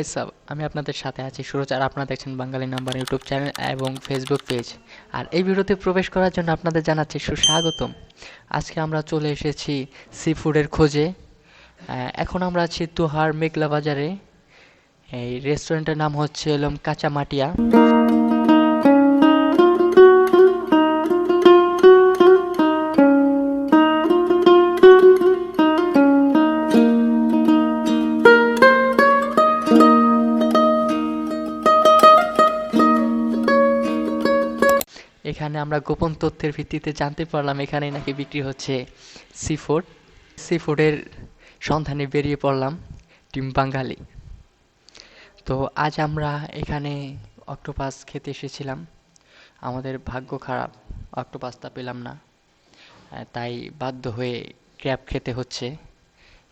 ভাই সাব, আমি আপনাদের সাথে আছি সুরজ, আর আপনারা দেখছেন বাঙালি নাম্বার ইউটিউব চ্যানেল এবং ফেসবুক পেজ। আর এই ভিডিওতে প্রবেশ করার জন্য আপনাদের জানাচ্ছি সুস্বাগতম। আজকে আমরা চলে এসেছি সি ফুডের খোঁজে। এখন আমরা আছি তুহার মেঘলা বাজারে। এই রেস্টুরেন্টের নাম হচ্ছে এলম কাঁচা মাটিয়া। এখানে আমরা গোপন তথ্যের ভিত্তিতে জানতে পারলাম এখানে নাকি বিক্রি হচ্ছে সি ফুড। সি ফুডের সন্ধানে বেরিয়ে পড়লাম টিম বাঙালি। তো আজ আমরা এখানে অক্টোপাস খেতে এসেছিলাম। আমাদের ভাগ্য খারাপ, অক্টোপাসটা পেলাম না। তাই বাধ্য হয়ে ক্র্যাব খেতে হচ্ছে।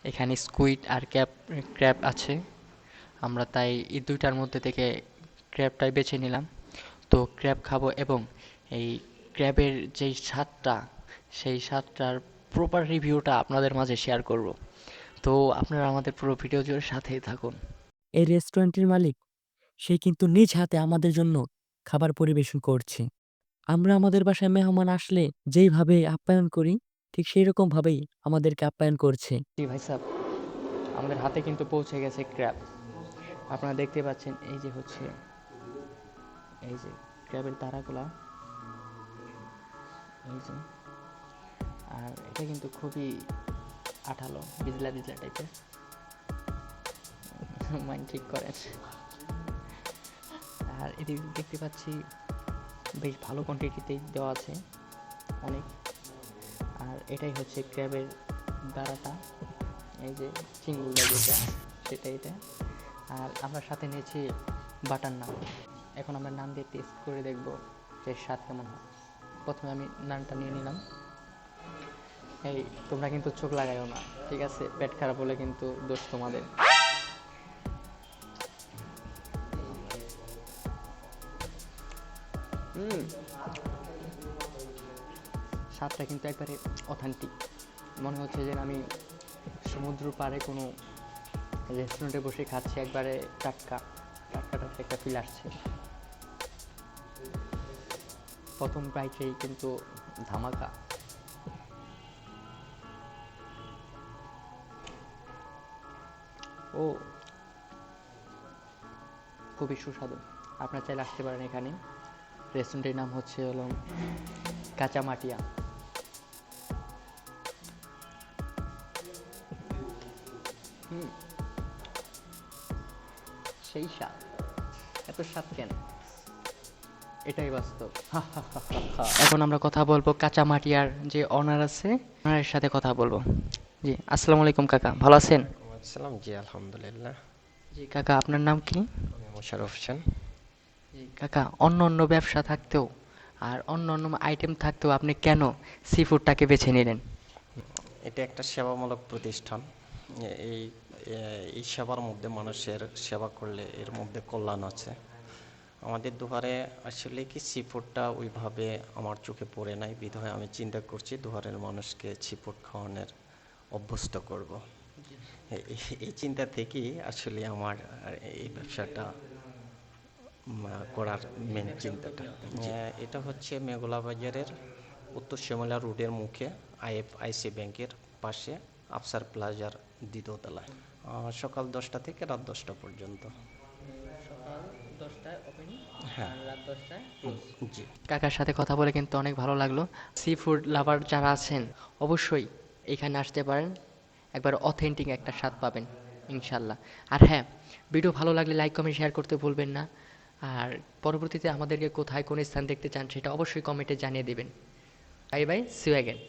এখানে স্কুইড আর ক্র্যাব আছে। আমরা তাই এই দুইটার মধ্যে থেকে ক্র্যাবটাই বেছে নিলাম। তো ক্র্যাব খাবো এবং এই ক্র্যাবের যেই স্বাদটা, সেই স্বাদটার প্রপার রিভিউটা আপনাদের মাঝে শেয়ার করব। তো আপনারা আমাদের পুরো ভিডিও জুড়ে সাথেই থাকুন। এই রেস্টুরেন্টের মালিক সে কিন্তু নিজ হাতে আমাদের জন্য খাবার পরিবেশন করছে। আমরা আমাদের বাসায় মেহমান আসলে যেইভাবে আপ্যায়ন করি ঠিক সেই রকম ভাবেই আমাদেরকে আপ্যায়ন করছে। জি ভাই সাহেব, আমাদের হাতে কিন্তু পৌঁছে গেছে ক্র্যাব। আপনারা দেখতে পাচ্ছেন এই যে হচ্ছে এই যে ক্র্যাবের তারাগুলা, এই যে। আর এটা কিন্তু খুবই আঠালো, বিজলা বিজলা টাইপের। মাইন্ড ঠিক করেন। আর এদিকে দেখতে পাচ্ছি বেশ ভালো কোয়ান্টিটিতেই দেওয়া আছে, অনেক। আর এটাই হচ্ছে ক্র্যাবের দাঁড়াটা, এই যে চিংড়িটা যেটা, সেটা এটা। আর আমরা সাথে নিয়েছি বাটার নান। এখন আমরা নান দিয়ে টেস্ট করে দেখব যে স্বাদ কেমন হয়। প্রথমে আমি নানটা নিয়ে নিলাম। এই তোমরা কিন্তু চোখ লাগাইও না, ঠিক আছে? পেট খারাপ হলে কিন্তু দোষ তোমাদের। স্বাদটা কিন্তু একবারে অথেন্টিক। মনে হচ্ছে যে আমি সমুদ্র পাড়ে কোনো রেস্টুরেন্টে বসে খাচ্ছি, একবারে টাটকা টাটকা টাটকা একটা ফিল আসছে। প্রথম বাইকেই কিন্তু ধামাকা। ও, খুবই সুস্বাদু। আপনারা চাইলে আসতে পারেন এখানে। রেস্টুরেন্টের নাম হচ্ছে হলো কাঁচা মাটিয়া। সেই স্বাদ, এত স্বাদ কেন? এটাই বাস্তব। এখন আমরা কথা বলবো কাঁচা মাটিয়ার যে অনার আছে, ওনারের সাথে কথা বলবো। জি, আসসালামু আলাইকুম কাকা, ভালো আছেন? আসসালাম, জি আলহামদুলিল্লাহ। জি কাকা, আপনার নাম কি? আমি মোশাররফ হোসেন। জি কাকা, অন্য অন্য ব্যবসা থাকতেও আর অন্য অন্য আইটেম থাকতেও আপনি কেন সি ফুডটাকে বেছে নিলেন? এটা একটা সেবামূলক প্রতিষ্ঠান। এই এই সেবার মধ্যে মানুষের সেবা করলে এর মধ্যে কল্যাণ আছে। আমাদের দুহারে আসলে কি সি ফুডটা ওইভাবে আমার চোখে পড়ে নাই, বিধায় আমি চিন্তা করছি দুহারের মানুষকে সি ফুড খাওয়ানোর অভ্যস্ত করব। এই চিন্তা থেকেই আসলে আমার এই ব্যবসাটা করার মেন চিন্তাটা। এটা হচ্ছে মেঘলা বাজারের উত্তর শ্যামলা রোডের মুখে আইএফআইসি ব্যাংকের পাশে আফসার প্লাজার দ্বিতীয় তলায়। সকাল 10টা থেকে রাত 10টা পর্যন্ত। সকাল 10টায় ওপেনিং, হ্যাঁ, আর রাত 10টায়। জি। কাকার সাথে কথা বলে কিন্তু অনেক ভালো লাগলো। সি ফুড লাভার যারা আছেন অবশ্যই এখানে আসতে পারেন, একবার অথেন্টিক একটা স্বাদ পাবেন ইনশাল্লাহ। আর হ্যাঁ, ভিডিও ভালো লাগলে লাইক কমেন্ট শেয়ার করতে ভুলবেন না। আর পরবর্তীতে আমাদেরকে কোথায় কোন স্থান দেখতে চান সেটা অবশ্যই কমেন্টে জানিয়ে দেবেন। Bye bye, see you again.